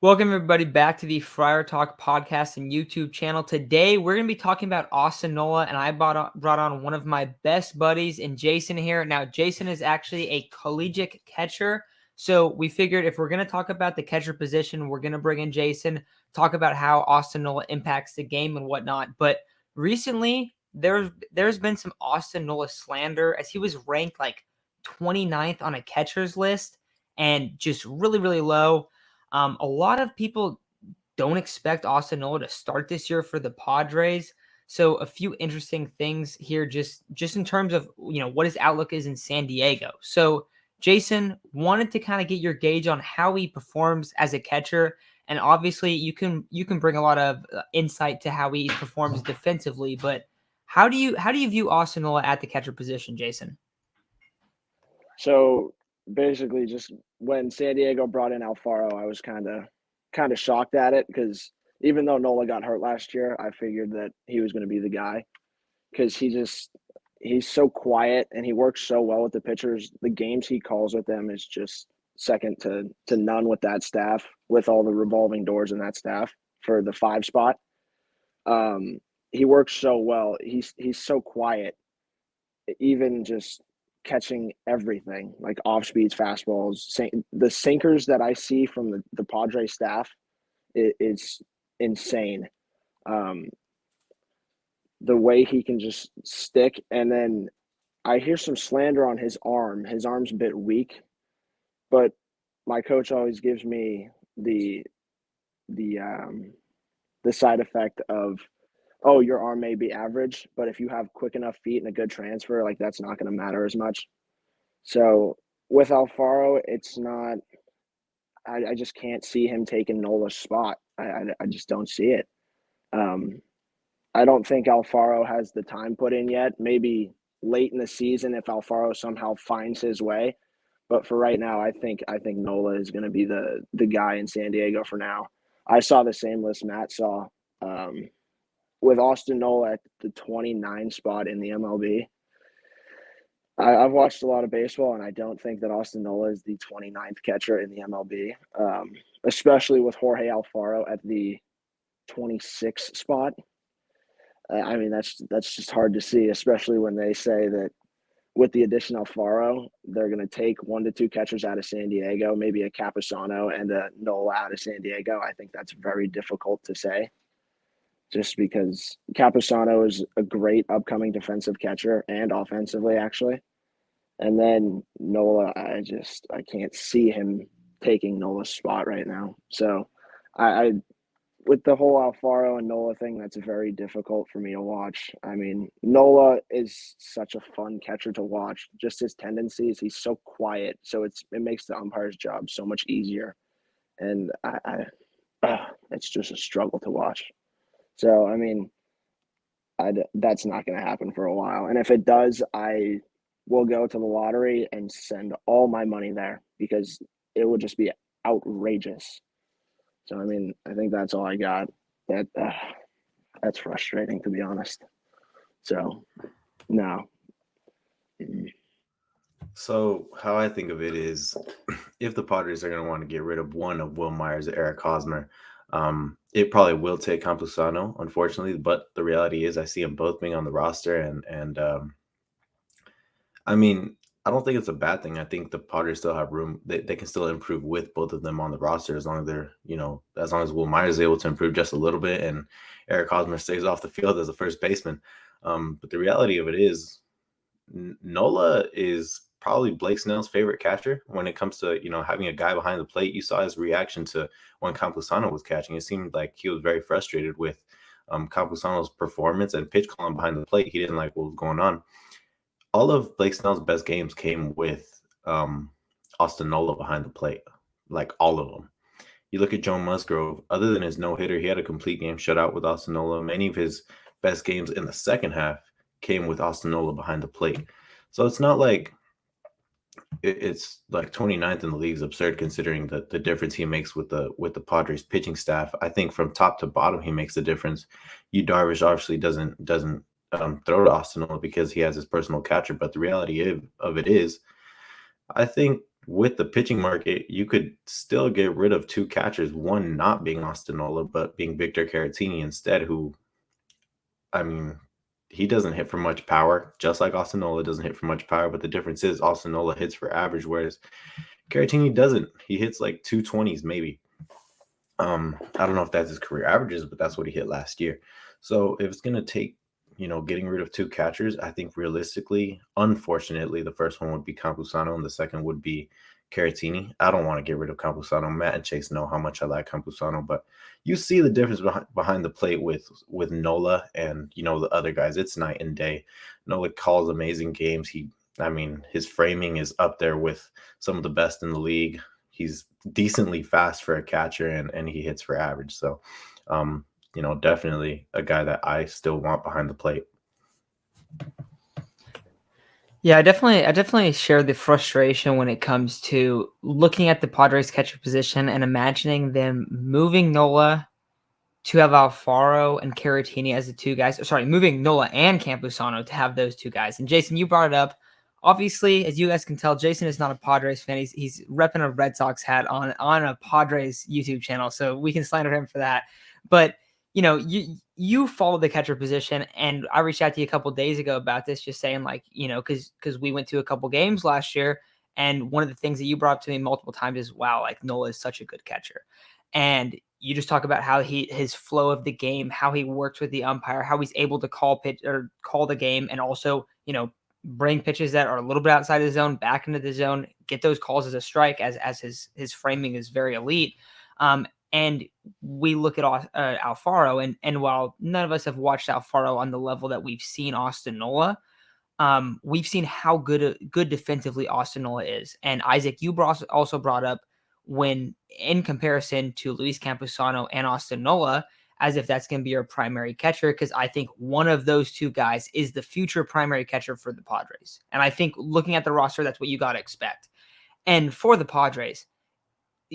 Welcome, everybody, back to the Friar Talk podcast and YouTube channel. Today, we're going to be talking about Austin Nola, and I brought on one of my best buddies in Jason here. Now, Jason is actually a collegiate catcher, so we figured if we're going to talk about the catcher position, we're going to bring in Jason, talk about how Austin Nola impacts the game and whatnot. But recently, there's been some Austin Nola slander as he was ranked like 29th on a catcher's list and just really, really low. A lot of people don't expect Austin Nola to start this year for the Padres. So a few interesting things here, just in terms of what his outlook is in San Diego. So Jason, wanted to kind of get your gauge on how he performs as a catcher, and obviously you can bring a lot of insight to how he performs defensively. But how do you view Austin Nola at the catcher position, Jason? So basically, just when San Diego brought in Alfaro, I was kind of shocked at it because even though Nola got hurt last year, I figured that he was going to be the guy because he's so quiet and he works so well with the pitchers. The games he calls with them is just second to none with that staff, with all the revolving doors in that staff for the 5 spot. He works so well. He's so quiet, even just catching everything like off speeds, fastballs, the sinkers that I see from the Padre staff is insane. Um, the way he can just stick, and then I hear some slander on his arm. His arm's a bit weak, but my coach always gives me the um, the side effect of, oh, your arm may be average, but if you have quick enough feet and a good transfer, like that's not going to matter as much. So with Alfaro, it's not. I just can't see him taking Nola's spot. I just don't see it. Um, I don't think Alfaro has the time put in yet. Maybe late in the season if Alfaro somehow finds his way. But for right now, I think Nola is going to be the guy in San Diego for now. I saw the same list Matt saw, um, with Austin Nola at the 29 spot in the MLB. I've watched a lot of baseball, and I don't think that Austin Nola is the 29th catcher in the MLB, especially with Jorge Alfaro at the 26 spot. I mean, that's just hard to see, especially when they say that with the addition of Alfaro, they're going to take 1 to 2 catchers out of San Diego, maybe a Campusano and a Nola out of San Diego. I think that's very difficult to say, just because Campusano is a great upcoming defensive catcher and offensively, actually. And then Nola, I can't see him taking Nola's spot right now. So I with the whole Alfaro and Nola thing, that's very difficult for me to watch. I mean, Nola is such a fun catcher to watch. Just his tendencies, he's so quiet, so it makes the umpire's job so much easier. And it's just a struggle to watch. So I mean, that's not going to happen for a while. And if it does, I will go to the lottery and send all my money there because it will just be outrageous. So I mean, I think that's all I got. That that's frustrating, to be honest. So no. So how I think of it is, if the Padres are going to want to get rid of one of Will Myers or Eric Hosmer, it probably will take Campusano, unfortunately. But the reality is, I see them both being on the roster, and I mean, I don't think it's a bad thing. I think the Padres still have room; they can still improve with both of them on the roster as long as they're, as long as Will Myers is able to improve just a little bit, and Eric Hosmer stays off the field as a first baseman. But the reality of it is, Nola is probably Blake Snell's favorite catcher when it comes to, having a guy behind the plate. You saw his reaction to when Campusano was catching. It seemed like he was very frustrated with Campusano's performance and pitch calling behind the plate. He didn't like what was going on. All of Blake Snell's best games came with Austin Nola behind the plate, like all of them. You look at Joe Musgrove, other than his no-hitter, he had a complete game shutout with Austin Nola. Many of his best games in the second half came with Austin Nola behind the plate. So it's not like it's like 29th in the league is absurd considering the difference he makes with the Padres pitching staff. I think from top to bottom he makes a difference. Yu Darvish obviously doesn't throw to Austin Nola because he has his personal catcher, but the reality of it is, I think with the pitching market, you could still get rid of two catchers, one not being Austin Nola, but being Victor Caratini instead, who, I mean, he doesn't hit for much power, just like Austin Nola doesn't hit for much power. But the difference is Austin Nola hits for average, whereas Caratini doesn't. He hits like 220s maybe. I don't know if that's his career averages, but that's what he hit last year. So if it's gonna take, getting rid of two catchers, I think realistically, unfortunately, the first one would be Campusano and the second would be Caratini. I don't want to get rid of Campusano. Matt and Chase know how much I like Campusano, but you see the difference behind the plate with Nola and the other guys. It's night and day. Nola calls amazing games. His framing is up there with some of the best in the league. He's decently fast for a catcher and he hits for average. So, definitely a guy that I still want behind the plate. Yeah, I definitely share the frustration when it comes to looking at the Padres catcher position and imagining them moving Nola to have Alfaro and Caratini as the two guys. Sorry, moving Nola and Campusano to have those two guys. And Jason, you brought it up. Obviously, as you guys can tell, Jason is not a Padres fan. He's repping a Red Sox hat on a Padres YouTube channel, so we can slander him for that. But you follow the catcher position, and I reached out to you a couple of days ago about this, just saying because we went to a couple games last year, and one of the things that you brought up to me multiple times is, wow, like Nola is such a good catcher, and you just talk about how his flow of the game, how he works with the umpire, how he's able to call the game, and also bring pitches that are a little bit outside of the zone back into the zone, get those calls as a strike, as his framing is very elite. And we look at Alfaro, and while none of us have watched Alfaro on the level that we've seen Austin Nola, we've seen how good defensively Austin Nola is. And Isaac, you also brought up when in comparison to Luis Campusano and Austin Nola, as if that's going to be your primary catcher, because I think one of those two guys is the future primary catcher for the Padres. And I think looking at the roster, that's what you got to expect. And for the Padres,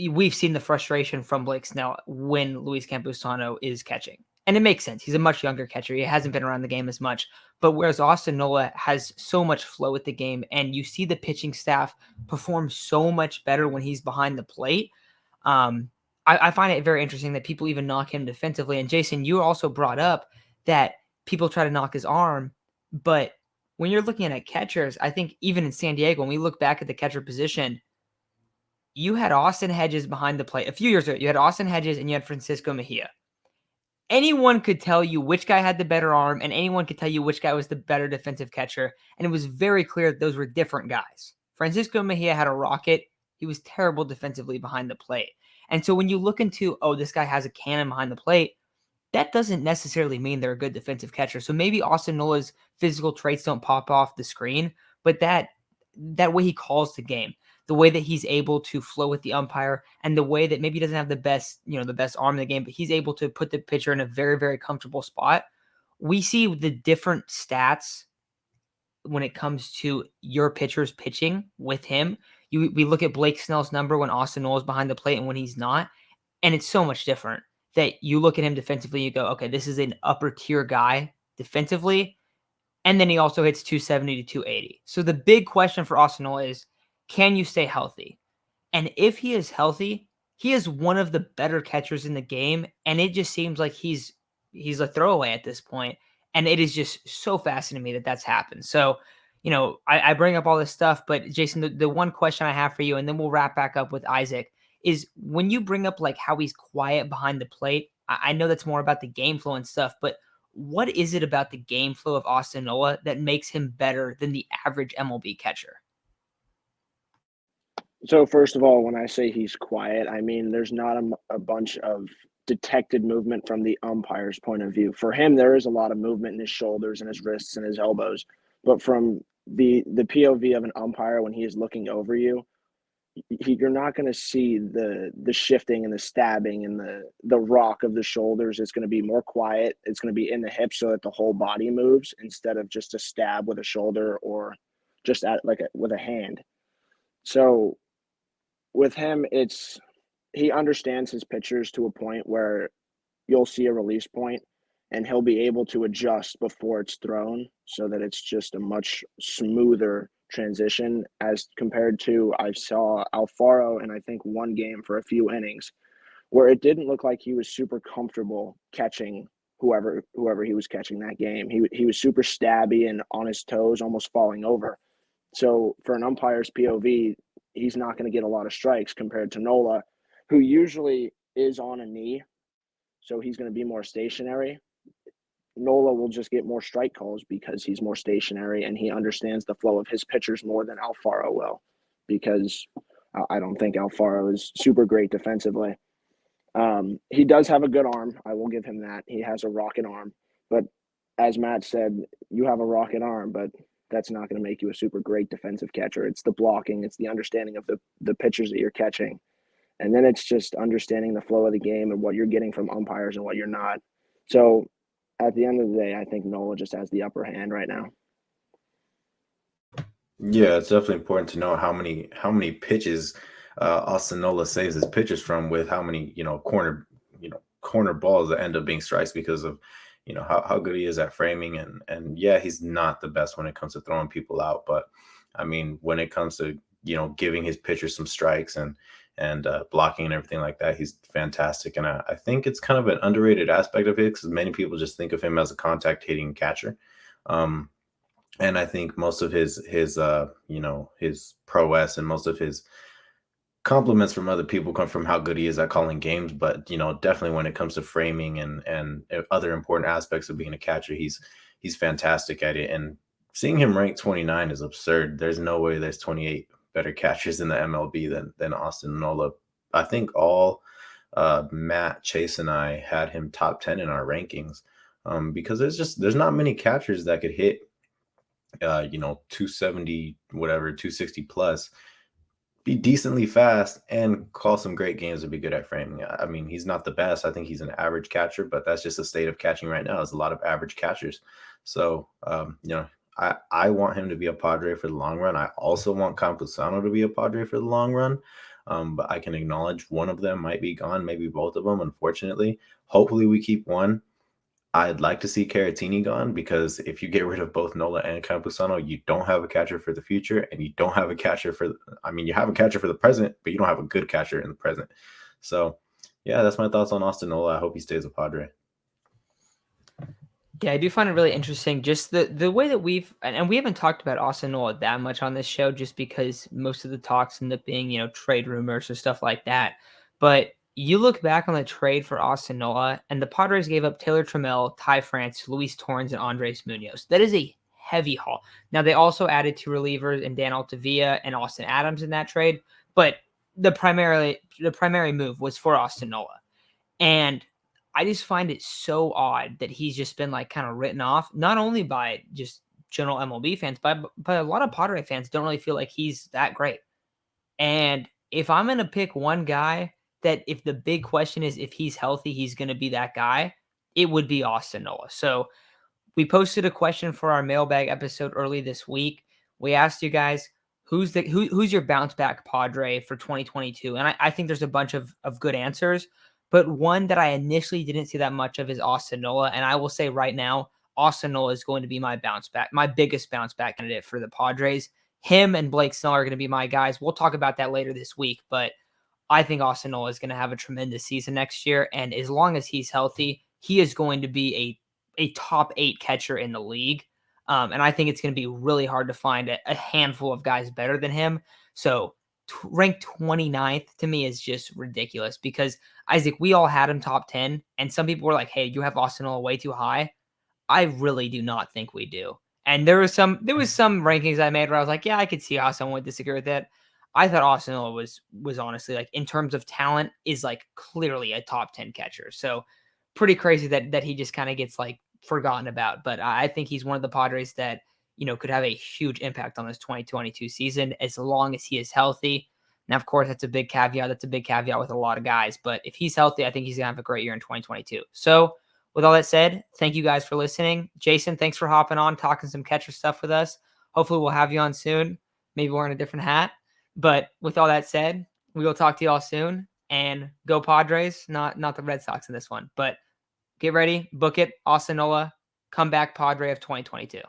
we've seen the frustration from Blake Snell when Luis Campusano is catching. And it makes sense. He's a much younger catcher. He hasn't been around the game as much. But whereas Austin Nola has so much flow with the game, and you see the pitching staff perform so much better when he's behind the plate, I find it very interesting that people even knock him defensively. And Jason, you also brought up that people try to knock his arm. But when you're looking at catchers, I think even in San Diego, when we look back at the catcher position, you had Austin Hedges behind the plate. A few years ago, you had Austin Hedges and you had Francisco Mejia. Anyone could tell you which guy had the better arm, and anyone could tell you which guy was the better defensive catcher. And it was very clear that those were different guys. Francisco Mejia had a rocket. He was terrible defensively behind the plate. And so when you look into, this guy has a cannon behind the plate, that doesn't necessarily mean they're a good defensive catcher. So maybe Austin Nola's physical traits don't pop off the screen, but that way he calls the game, the way that he's able to flow with the umpire, and the way that maybe he doesn't have the best arm in the game, but he's able to put the pitcher in a very, very comfortable spot. We see the different stats when it comes to your pitchers pitching with him. We look at Blake Snell's number when Austin Nola is behind the plate and when he's not, and it's so much different that you look at him defensively, you go, okay, this is an upper tier guy defensively, and then he also hits 270 to 280. So the big question for Austin Nola is, can you stay healthy? And if he is healthy, he is one of the better catchers in the game, and it just seems like he's a throwaway at this point. And it is just so fascinating to me that that's happened. So, I bring up all this stuff, but Jason, the one question I have for you, and then we'll wrap back up with Isaac, is when you bring up like how he's quiet behind the plate, I know that's more about the game flow and stuff, but what is it about the game flow of Austin Nola that makes him better than the average MLB catcher? So first of all, when I say he's quiet, I mean there's not a bunch of detected movement from the umpire's point of view. For him, there is a lot of movement in his shoulders and his wrists and his elbows, but from the POV of an umpire when he is looking over you, you're not going to see the shifting and the stabbing and the rock of the shoulders. It's going to be more quiet. It's going to be in the hips so that the whole body moves instead of just a stab with a shoulder or just with a hand. So with him, he understands his pitchers to a point where you'll see a release point and he'll be able to adjust before it's thrown so that it's just a much smoother transition as compared to I saw Alfaro in I think one game for a few innings where it didn't look like he was super comfortable catching whoever he was catching that game. He was super stabby and on his toes, almost falling over. So for an umpire's POV, he's not going to get a lot of strikes compared to Nola, who usually is on a knee, so he's going to be more stationary. Nola will just get more strike calls because he's more stationary and he understands the flow of his pitchers more than Alfaro will, because I don't think Alfaro is super great defensively. He does have a good arm. I will give him that. He has a rocket arm. But as Matt said, you have a rocket arm, but that's not going to make you a super great defensive catcher. It's the blocking. It's the understanding of the pitchers that you're catching. And then it's just understanding the flow of the game and what you're getting from umpires and what you're not. So at the end of the day, I think Nola just has the upper hand right now. Yeah, it's definitely important to know how many pitches Austin Nola saves his pitches from, with how many corner balls that end up being strikes because of how good he is at framing, and yeah, he's not the best when it comes to throwing people out, but I mean, when it comes to giving his pitchers some strikes and blocking and everything like that, he's fantastic. And I think it's kind of an underrated aspect of it because many people just think of him as a contact hitting catcher. And I think most of his prowess and most of his compliments from other people come from how good he is at calling games. But definitely when it comes to framing and other important aspects of being a catcher, he's fantastic at it. And seeing him ranked 29 is absurd. There's no way there's 28 better catchers in the MLB than Austin Nola. I think all Matt, Chase, and I had him top 10 in our rankings because there's not many catchers that could hit 270 whatever 260 plus, be decently fast, and call some great games and be good at framing. I mean, he's not the best. I think he's an average catcher, but that's just the state of catching right now. There's a lot of average catchers. So I want him to be a Padre for the long run. I also want Campusano to be a Padre for the long run. But I can acknowledge one of them might be gone, maybe both of them, unfortunately. Hopefully we keep one. I'd like to see Caratini gone, because if you get rid of both Nola and Campusano, you don't have a catcher for the future, and you don't have a catcher you have a catcher for the present, but you don't have a good catcher in the present. So, yeah, that's my thoughts on Austin Nola. I hope he stays a Padre. Yeah, I do find it really interesting, just the way that we haven't talked about Austin Nola that much on this show, just because most of the talks end up being, trade rumors or stuff like that. But you look back on the trade for Austin Nola, and the Padres gave up Taylor Trammell, Ty France, Luis Torrens, and Andres Munoz. That is a heavy haul. Now, they also added two relievers in Dan Altavilla and Austin Adams in that trade, but the primary move was for Austin Nola. And I just find it so odd that he's just been kind of written off, not only by just general MLB fans, but a lot of Padre fans don't really feel like he's that great. And if I'm going to pick one guy that, if the big question is if he's healthy, he's going to be that guy, it would be Austin Nola. So we posted a question for our mailbag episode early this week. We asked you guys, who's your bounce back Padre for 2022? And I think there's a bunch of good answers, but one that I initially didn't see that much of is Austin Nola. And I will say right now, Austin Nola is going to be my biggest bounce back candidate for the Padres. Him and Blake Snell are going to be my guys. We'll talk about that later this week, but I think Austin Nola is going to have a tremendous season next year. And as long as he's healthy, he is going to be a top 8 catcher in the league. And I think it's going to be really hard to find a handful of guys better than him. So ranked 29th to me is just ridiculous, because Isaac, we all had him top 10, and some people were like, hey, you have Austin Nola way too high. I really do not think we do. And there was some rankings I made where I was like, yeah, I could see how someone would disagree with that. I thought Austin Nola was honestly, in terms of talent, is clearly a top 10 catcher. So pretty crazy that he just kind of gets forgotten about. But I think he's one of the Padres that, could have a huge impact on this 2022 season as long as he is healthy. Now, of course, that's a big caveat. That's a big caveat with a lot of guys. But if he's healthy, I think he's going to have a great year in 2022. So with all that said, thank you guys for listening. Jason, thanks for hopping on, talking some catcher stuff with us. Hopefully we'll have you on soon, maybe wearing a different hat. But with all that said, we will talk to you all soon. And go Padres, not the Red Sox in this one. But get ready, book it, Austin Nola, comeback Padre of 2022.